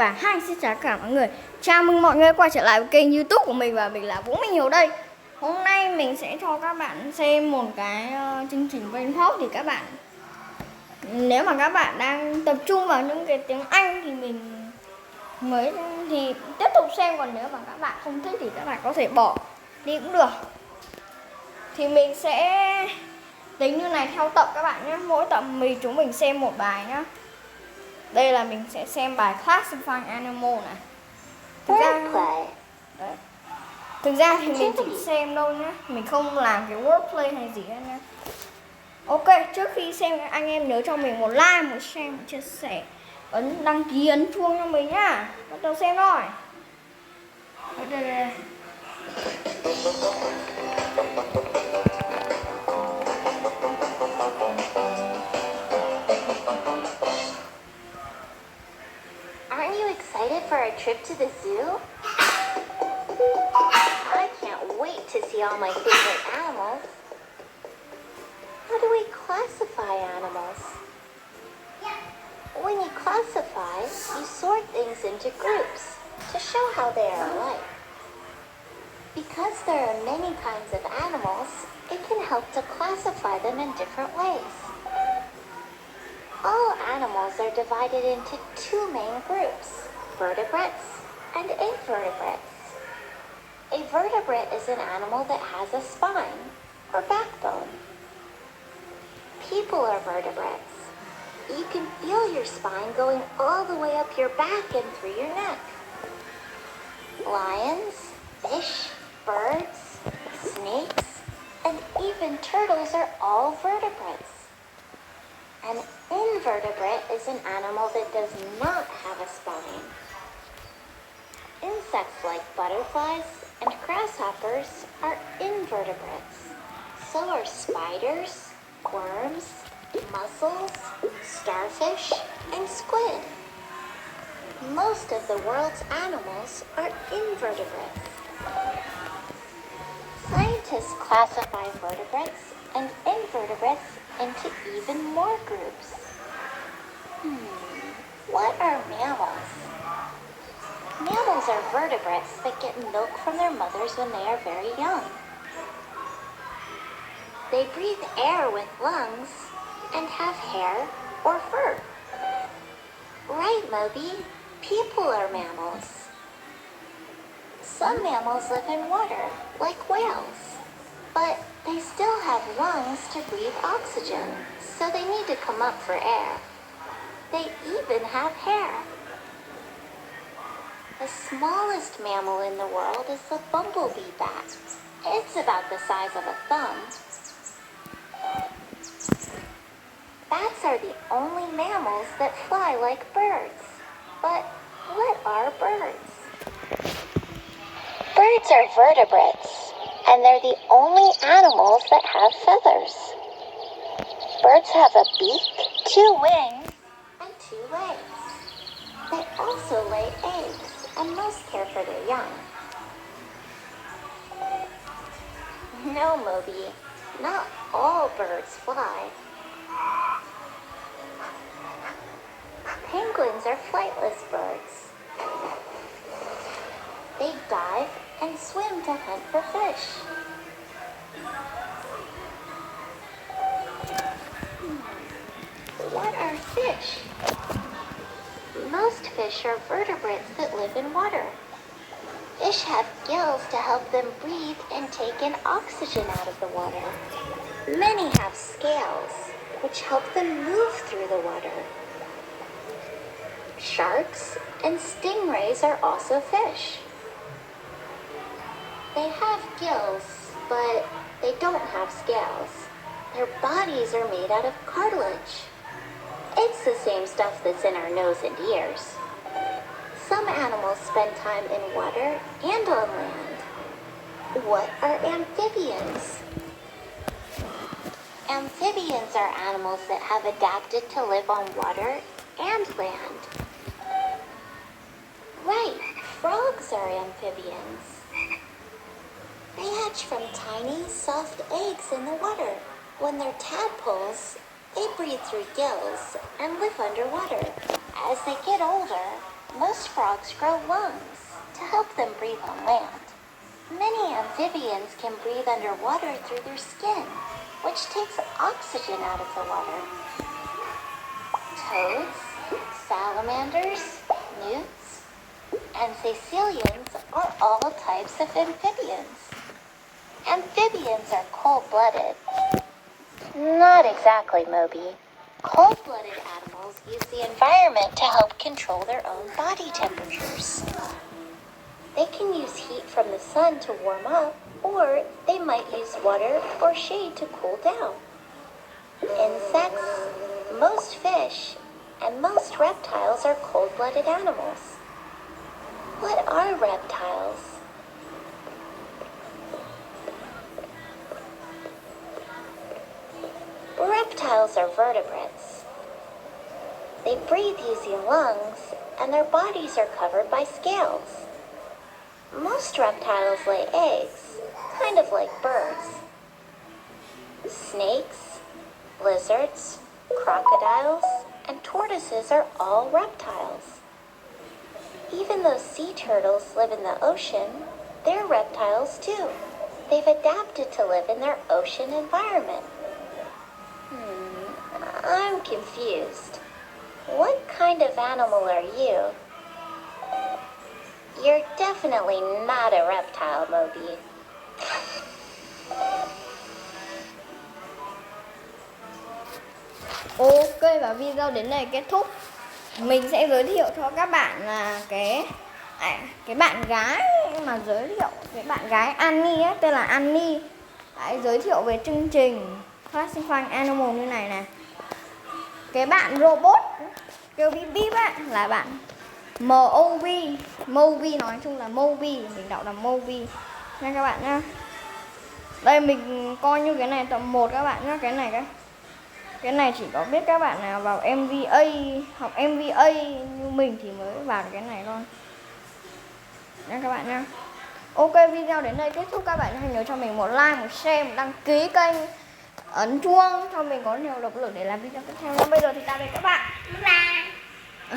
Và xin chào cả mọi người. Chào mừng mọi người quay trở lại với kênh YouTube của mình và mình là Vũ Minh Hiếu đây. Hôm nay mình sẽ cho các bạn xem một cái chương trình brainpop. Thì các bạn, nếu mà các bạn đang tập trung vào những cái tiếng Anh thì mình mới thì tiếp tục xem, còn nếu mà các bạn không thích thì các bạn có thể bỏ đi cũng được. Thì mình sẽ tính như này theo tập các bạn nhé. Mỗi tập chúng mình xem một bài nhé. Đây là mình sẽ xem bài Classifying Animal này. Thực ra thì mình chỉ xem đâu nhé. Mình không làm cái wordplay hay gì hết nha. Ok, trước khi xem anh em nhớ cho mình một like, một share, một chia sẻ, ấn đăng ký, ấn chuông cho mình nhá. Bắt đầu xem thôi. Đây. Aren't you excited for our trip to the zoo? I can't wait to see all my favorite animals. How do we classify animals? When you classify, you sort things into groups to show how they are alike. Because there are many kinds of animals, it can help to classify them in different ways. All animals are divided into two main groups, vertebrates and invertebrates. A vertebrate is an animal that has a spine or backbone. People are vertebrates. You can feel your spine going all the way up your back and through your neck. Lions, fish, birds, snakes, and even turtles are all vertebrates. An invertebrate is an animal that does not have a spine. Insects like butterflies and grasshoppers are invertebrates. So are spiders, worms, mussels, starfish, and squid. Most of the world's animals are invertebrates. Scientists classify vertebrates and invertebrates into even more groups. What are mammals? Mammals are vertebrates that get milk from their mothers when they are very young. They breathe air with lungs and have hair or fur. Right, Moby, people are mammals. Some mammals live in water, like whales, but they still have lungs to breathe oxygen, so they need to come up for air. They even have hair. The smallest mammal in the world is the bumblebee bat. It's about the size of a thumb. Bats are the only mammals that fly like birds. But what are birds? Birds are vertebrates, and they're the only animals that have feathers. Birds have a beak, 2 wings, and 2 legs. They also lay eggs, and most care for their young. No, Moby, not all birds fly. Penguins are flightless birds. They dive and swim to hunt for fish. What are fish? Most fish are vertebrates that live in water. Fish have gills to help them breathe and take in oxygen out of the water. Many have scales, which help them move through the water. Sharks and stingrays are also fish. They have gills, but they don't have scales. Their bodies are made out of cartilage. It's the same stuff that's in our nose and ears. Some animals spend time in water and on land. What are amphibians? Amphibians are animals that have adapted to live on water and land. Right, frogs are amphibians. They hatch from tiny, soft eggs in the water. When they're tadpoles, they breathe through gills and live underwater. As they get older, Most frogs grow lungs to help them breathe on land. Many amphibians can breathe underwater through their skin, which takes oxygen out of the water. Toads, salamanders, newts, and caecilians are all types of amphibians. Amphibians are cold-blooded. Not exactly, Moby. Cold-blooded animals use the environment to help control their own body temperatures. They can use heat from the sun to warm up, or they might use water or shade to cool down. Insects, most fish, and most reptiles are cold-blooded animals. What are reptiles? Reptiles are vertebrates. They breathe using lungs, and their bodies are covered by scales. Most reptiles lay eggs, kind of like birds. Snakes, lizards, crocodiles, and tortoises are all reptiles. Even though sea turtles live in the ocean, they're reptiles too. They've adapted to live in their ocean environment. I'm confused. What kind of animal are you? You're definitely not a reptile, Moby. Ok, và video đến đây kết thúc. Mình sẽ giới thiệu cho các bạn là cái bạn gái mà giới thiệu, cái bạn gái Annie ấy, tên là Annie. Đấy, giới thiệu về chương trình Classifying Animal như này này. Cái bạn robot kêu bíp bíp ấy là bạn Moby. Moby nói chung là Moby, mình đọc là Moby nha các bạn nhá. Đây mình coi như cái này tầm 1 các bạn nhá. Cái này chỉ có biết các bạn nào vào MVA, học MVA như mình thì mới vào cái này thôi nha các bạn nha. Ok, video đến đây kết thúc. Các bạn hãy nhớ cho mình một like, một share, một đăng ký kênh, ấn chuông cho mình có nhiều động lực để làm video tiếp theo. Bây giờ thì tạm biệt các bạn. Bye bye.